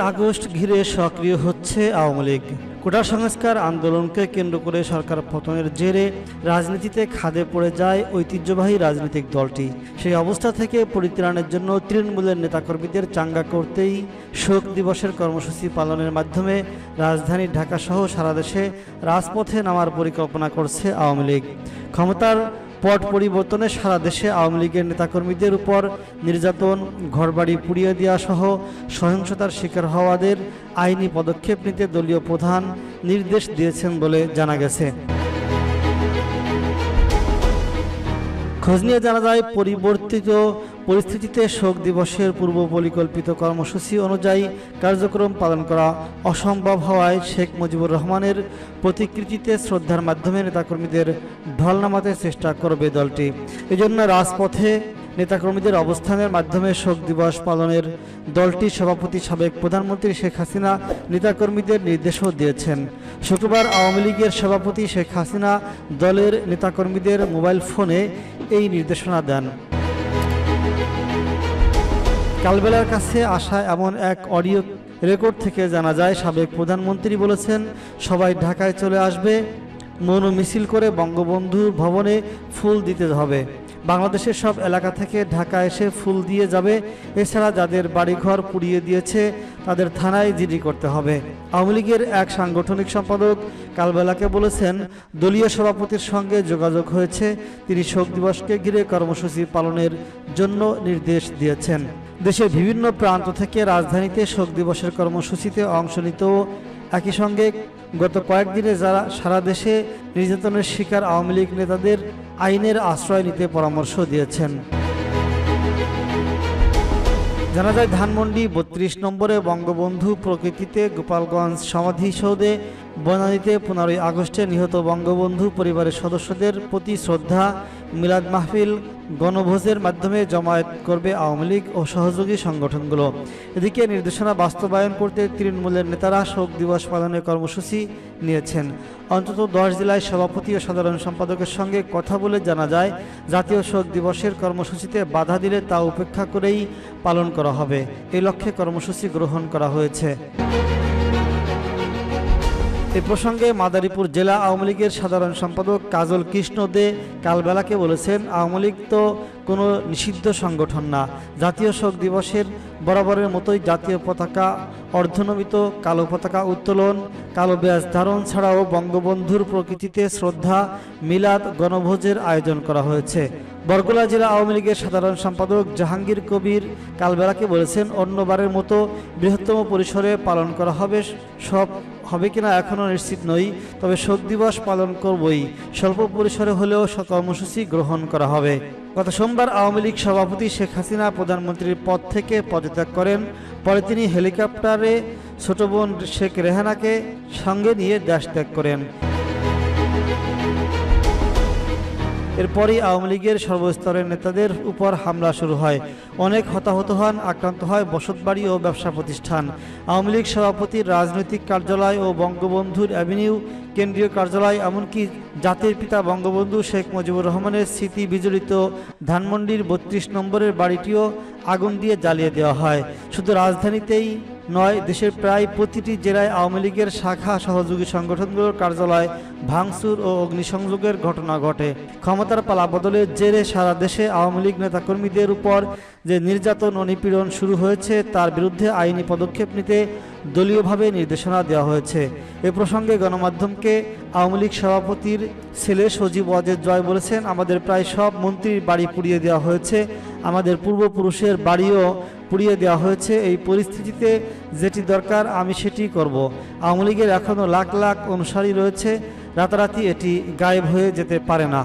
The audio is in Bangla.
আগস্ট ঘিরে সক্রিয় হচ্ছে আওয়ামী লীগ। কোটা সংস্কার আন্দোলনকে কেন্দ্র করে সরকার পতনের জেরে রাজনীতিতে খাদে পড়ে যায় ঐতিহ্যবাহী রাজনৈতিক দলটি। সেই অবস্থা থেকে পরিত্রাণের জন্য তৃণমূলের নেতাকর্মীদের চাঙ্গা করতেই শোক দিবসের কর্মসূচি পালনের মাধ্যমে রাজধানী ঢাকাসহ সারা দেশে রাজপথে নামার পরিকল্পনা করছে আওয়ামী লীগ। ক্ষমতার পট পরিবর্তনে সারা দেশে আওয়ামী লীগের নেতাকর্মীদের উপর নির্যাতন, ঘরবাড়ি পুড়িয়ে দেওয়া সহ সহিংসতার শিকার হওয়াদের আইনি পদক্ষেপ নিতে দলীয় প্রধান নির্দেশ দিয়েছেন বলে জানা গেছে। খোঁজ নিয়ে জানা যায়, পরিবর্তিত পরিস্থিতিতে শোক দিবসের পূর্ব পরিকল্পিত কর্মসূচি অনুযায়ী কার্যক্রম পালন করা অসম্ভব হওয়ায় শেখ মুজিবুর রহমানের প্রতিকৃতিতে শ্রদ্ধার মাধ্যমে নেতাকর্মীদের ঢল নামাতে চেষ্টা করবে দলটি। এজন্য রাজপথে নেতাকর্মীদের অবস্থানের মাধ্যমে শোক দিবস পালনের দলটির সভাপতি সাবেক প্রধানমন্ত্রী শেখ হাসিনা নেতাকর্মীদের নির্দেশও দিয়েছেন। শুক্রবার আওয়ামী লীগের সভাপতি শেখ হাসিনা দলের নেতাকর্মীদের মোবাইল ফোনে এই নির্দেশনা দেন। কালবেলার কাছে আসা এমন এক অডিও রেকর্ড থেকে জানা যায়, সাবেক প্রধানমন্ত্রী বলেছেন, সবাই ঢাকায় চলে আসবে, মৌন মিছিল করে বঙ্গবন্ধু ভবনে ফুল দিতে হবে। বাংলাদেশের সব এলাকা থেকে ঢাকা এসে ফুল দিয়ে যাবে। এছাড়া যাদের বাড়িঘর পুড়িয়ে দিয়েছে তাদের থানায় জিডি করতে হবে। আওয়ামী লীগের এক সাংগঠনিক সম্পাদক কালবেলাকে বলেছেন, দলীয় সভাপতির সঙ্গে যোগাযোগ হয়েছে, তিনি শোক দিবসকে ঘিরে কর্মসূচি পালনের জন্য নির্দেশ দিয়েছেন। দেশের বিভিন্ন প্রান্ত থেকে রাজধানীতে শোক দিবসের কর্মসূচিতে অংশ নিতেও একই সঙ্গে গত কয়েকদিনে যারা সারা দেশে নির্যাতনের শিকার আওয়ামী লীগ নেতাদের আইনের আশ্রয় নিতে পরামর্শ দিয়েছেন। জানা যায়, ধানমন্ডি ৩২ নম্বরে বঙ্গবন্ধু প্রকৃতিতে গোপালগঞ্জ সমাধিসৌধে বনানীতে ১৫ই আগস্টে নিহত বঙ্গবন্ধু পরিবারের সদস্যদের প্রতি শ্রদ্ধা মিলাদ মাহফিল গণভোজের মাধ্যমে জমায়েত করবে আওয়ামী লীগ ও সহযোগী সংগঠনগুলো। এদিকে নির্দেশনা বাস্তবায়ন করতে তৃণমূলের নেতারা শোক দিবস পালনের কর্মসূচি নিয়েছেন। অন্তত ১০ জেলায় সভাপতি ও সাধারণ সম্পাদকের সঙ্গে কথা বলে জানা যায়, জাতীয় শোক দিবসের কর্মসূচিতে বাধা দিলে তা উপেক্ষা করেই পালন করা হবে। এই লক্ষ্যে কর্মসূচি গ্রহণ করা হয়েছে। এ প্রসঙ্গে মাদারীপুর জেলা আওয়ামী লীগের সাধারণ সম্পাদক কাজল কৃষ্ণ দে কালবেলাকে বলেছেন, আওয়ামী লীগ তো কোনো নিষিদ্ধ সংগঠন না। জাতীয় শোক দিবসের বরাবরের মতোই জাতীয় পতাকা অর্ধনমিত, কালো পতাকা উত্তোলন, কালো ব্যাজ ধারণ ছাড়াও বঙ্গবন্ধুর প্রকৃতিতে শ্রদ্ধা মিলাদ গণভোজের আয়োজন করা হয়েছে। বরগুনা জেলা আওয়ামী লীগের সাধারণ সম্পাদক জাহাঙ্গীর কবির কালবেলাকে বলেছেন, অন্যবারের মতো বৃহত্তম পরিসরে পালন করা হবে। সব হবে কিনা এখনও নিশ্চিত নই, তবে শোক দিবস পালন করবই। স্বল্প পরিসরে হলেও কর্মসূচি গ্রহণ করা হবে। গত সোমবার আওয়ামী লীগ সভাপতি শেখ হাসিনা প্রধানমন্ত্রীর পদ থেকে পদত্যাগ করেন। পরে তিনি হেলিকপ্টারে ছোট বোন শেখ রেহানাকে সঙ্গে নিয়ে দেশ ত্যাগ করেন। এরপরই আওয়ামী লীগের সর্বস্তরের নেতাদের উপর হামলা শুরু হয়। অনেক হতাহত হন, আক্রান্ত হয় বসতবাড়ি ও ব্যবসা প্রতিষ্ঠান। আওয়ামী লীগ সভাপতির রাজনৈতিক কার্যালয় ও বঙ্গবন্ধুর অ্যাভিনিউ কেন্দ্রীয় কার্যালয়, এমনকি জাতির পিতা বঙ্গবন্ধু শেখ মুজিবুর রহমানের স্মৃতি বিজড়িত ধানমন্ডির ৩২ নম্বরের বাড়িটিও আগুন দিয়ে জ্বালিয়ে দেওয়া হয়। শুধু রাজধানীতেই নয়, দেশের প্রায় প্রতিটি জেলায় আওয়ামী লীগের শাখা সহযোগী সংগঠনগুলোর কার্যালয় ভাঙচুর ও অগ্নিসংযোগের ঘটনা ঘটে। ক্ষমতার পালাবদলের জেরে সারা দেশে আওয়ামী লীগ নেতাকর্মীদের উপর যে নির্যাতন ও নিপীড়ন শুরু হয়েছে তার বিরুদ্ধে আইনি পদক্ষেপ নিতে দলীয়ভাবে নির্দেশনা দেওয়া হয়েছে। এ প্রসঙ্গে গণমাধ্যমকে আওয়ামী লীগ সভাপতির ছেলে সজীব ওয়াজেদ জয় বলেছেন, আমাদের প্রায় সব মন্ত্রীর বাড়ি পুড়িয়ে দেওয়া হয়েছে, আমাদের পূর্বপুরুষের বাড়িও পুড়িয়ে দেওয়া হয়েছে। এই পরিস্থিতিতে যেটি দরকার আমি সেটি করব। আওয়ামী লীগের এখনও লাখ লাখ অনুসারী রয়েছে, রাতারাতি এটি গায়েব হয়ে যেতে পারে না।